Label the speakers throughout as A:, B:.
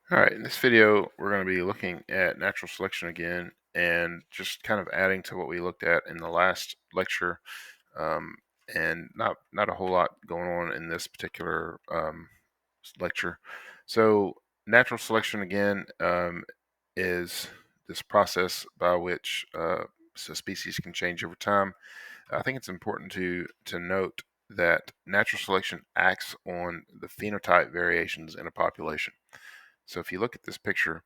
A: All right, in this video, we're going to be looking at natural selection again and just kind of adding to what we looked at in the last lecture. Um, and not a whole lot going on in this particular lecture. So natural selection again is this process by which so species can change over time. I think it's important to note that natural selection acts on the phenotype variations in a population. So if you look at this picture,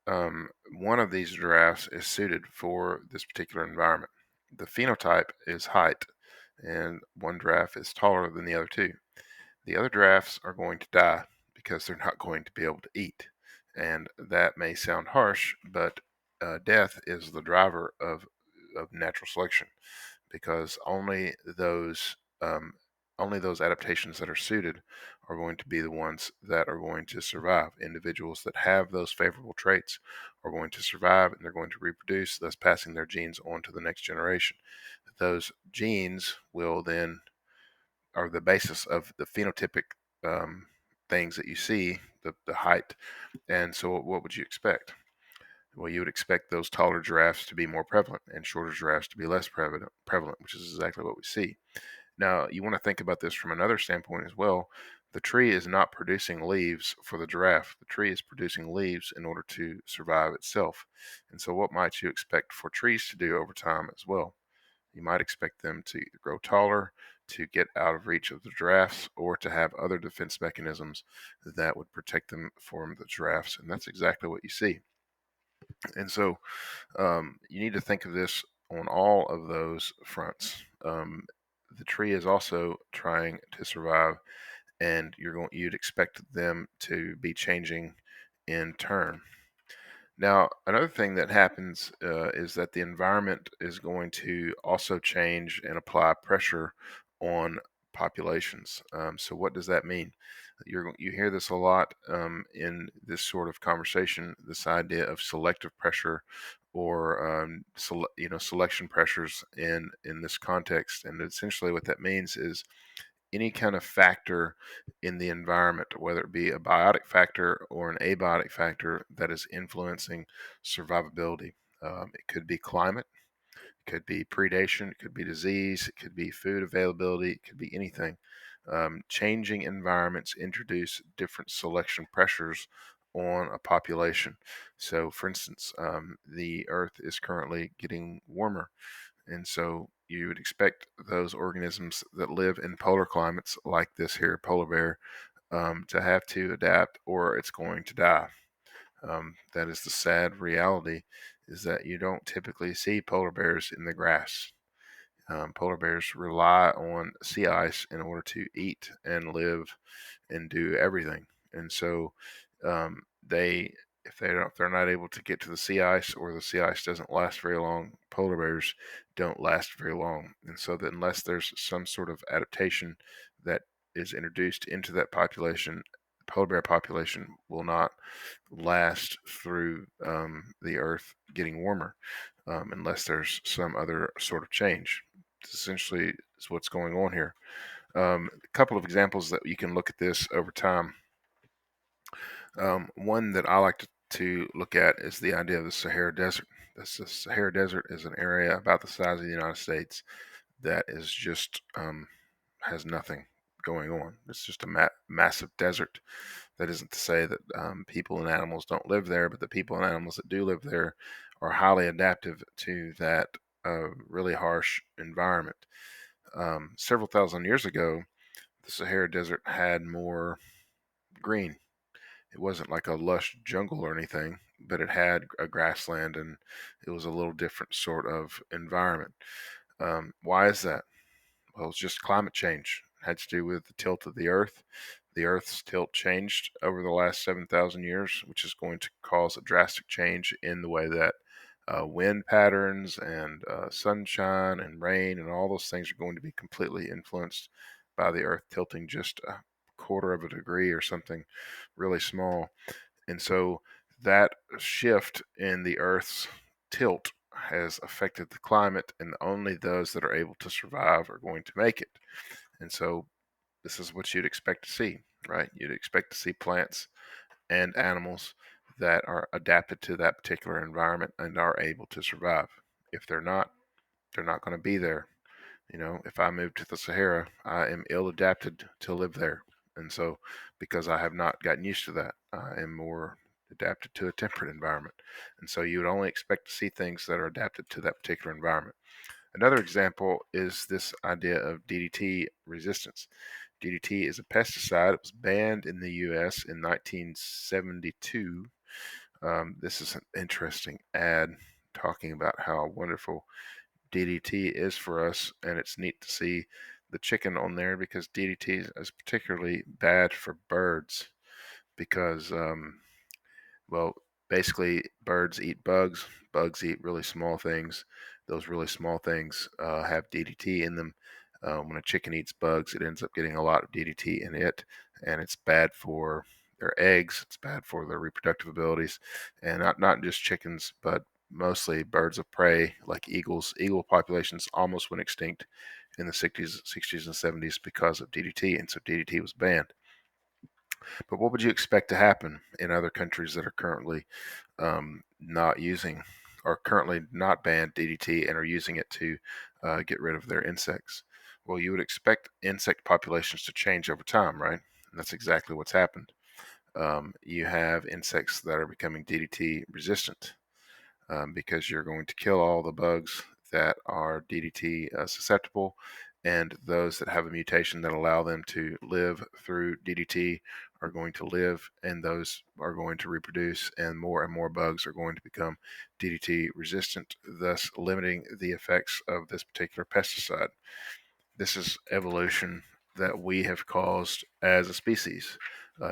A: one of these giraffes is suited for this particular environment. The phenotype is height, and one giraffe is taller than the other two. The other giraffes are going to die because they're not going to be able to eat. And that may sound harsh, but death is the driver of natural selection because only those adaptations that are suited are going to be the ones that are going to survive. Individuals that have those favorable traits are going to survive and they're going to reproduce, thus passing their genes on to the next generation. Those genes will then are the basis of the phenotypic things that you see, the height. And so what would you expect? Well, you would expect those taller giraffes to be more prevalent and shorter giraffes to be less prevalent, which is exactly what we see. Now, you want to think about this from another standpoint as well. The tree is not producing leaves for the giraffe. The tree is producing leaves in order to survive itself. And so, what might you expect for trees to do over time as well? You might expect them to grow taller, to get out of reach of the giraffes, or to have other defense mechanisms that would protect them from the giraffes. And that's exactly what you see. And so, you need to think of this on all of those fronts. The tree is also trying to survive, and you'd expect them to be changing in turn. Now, another thing that happens is that the environment is going to also change and apply pressure on populations. So, what does that mean? You hear this a lot in this sort of conversation. This idea of selective pressure, or selection pressures in this context, and essentially what that means is any kind of factor in the environment, whether it be a biotic factor or an abiotic factor that is influencing survivability. It could be climate, it could be predation, it could be disease, it could be food availability, it could be anything. Changing environments introduce different selection pressures on a population. So, for instance, the Earth is currently getting warmer, and so you would expect those organisms that live in polar climates like this here polar bear to have to adapt or it's going to die. That is the sad reality, is that you don't typically see polar bears in the grass. Polar bears rely on sea ice in order to eat and live and do everything. And so they if they're not able to get to the sea ice, or the sea ice doesn't last very long, polar bears don't last very long. And so that unless there's some sort of adaptation that is introduced into that population, the polar bear population will not last through the earth getting warmer, unless there's some other sort of change. This essentially is what's going on here. A couple of examples that you can look at this over time. One that I like to look at is the idea of the Sahara Desert. The Sahara Desert is an area about the size of the United States that is just has nothing going on. It's just a massive desert. That isn't to say that people and animals don't live there, but the people and animals that do live there are highly adaptive to that really harsh environment. Several thousand years ago, the Sahara Desert had more green. It wasn't like a lush jungle or anything, but it had a grassland, and it was a little different sort of environment. Why is that? Well, it's just climate change. It had to do with the tilt of the Earth. The Earth's tilt changed over the last 7,000 years, which is going to cause a drastic change in the way that wind patterns and sunshine and rain and all those things are going to be completely influenced by the Earth tilting just a quarter of a degree or something really small. And so that shift in the Earth's tilt has affected the climate, and only those that are able to survive are going to make it. And so this is what you'd expect to see, right? You'd expect to see plants and animals that are adapted to that particular environment and are able to survive. If they're not going to be there. You know, if I move to the Sahara, I am ill adapted to live there. And so, because I have not gotten used to that, I am more adapted to a temperate environment. And so, you would only expect to see things that are adapted to that particular environment. Another example is this idea of DDT resistance. DDT is a pesticide. It was banned in the US in 1972. This is an interesting ad talking about how wonderful DDT is for us, and it's neat to see the chicken on there because DDT is particularly bad for birds because well, basically, birds eat bugs. Bugs eat really small things. Those really small things have DDT in them. When a chicken eats bugs, it ends up getting a lot of DDT in it, and it's bad for their eggs. It's bad for their reproductive abilities, and not just chickens, but mostly birds of prey like eagles. Eagle populations almost went extinct in the 60s and 70s because of DDT, and so DDT was banned. But what would you expect to happen in other countries that are currently not using or currently not banned DDT and are using it to get rid of their insects? Well, you would expect insect populations to change over time, right? And that's exactly what's happened. You have insects that are becoming DDT resistant because you're going to kill all the bugs that are DDT susceptible, and those that have a mutation that allow them to live through DDT are going to live, and those are going to reproduce, and more bugs are going to become DDT resistant, thus limiting the effects of this particular pesticide. This is evolution that we have caused as a species.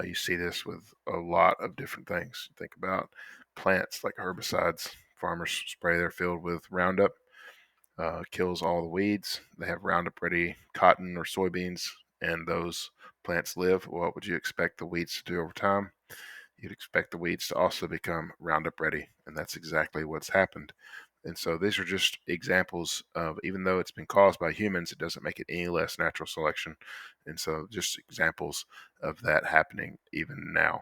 A: You see this with a lot of different things. Think about plants like herbicides. Farmers spray their field with Roundup, kills all the weeds. They have Roundup ready cotton or soybeans, and those plants live. What would you expect the weeds to do over time? You'd expect the weeds to also become Roundup ready, and that's exactly what's happened. And so these are just examples of, even though it's been caused by humans, it doesn't make it any less natural selection. And so just examples of that happening even now.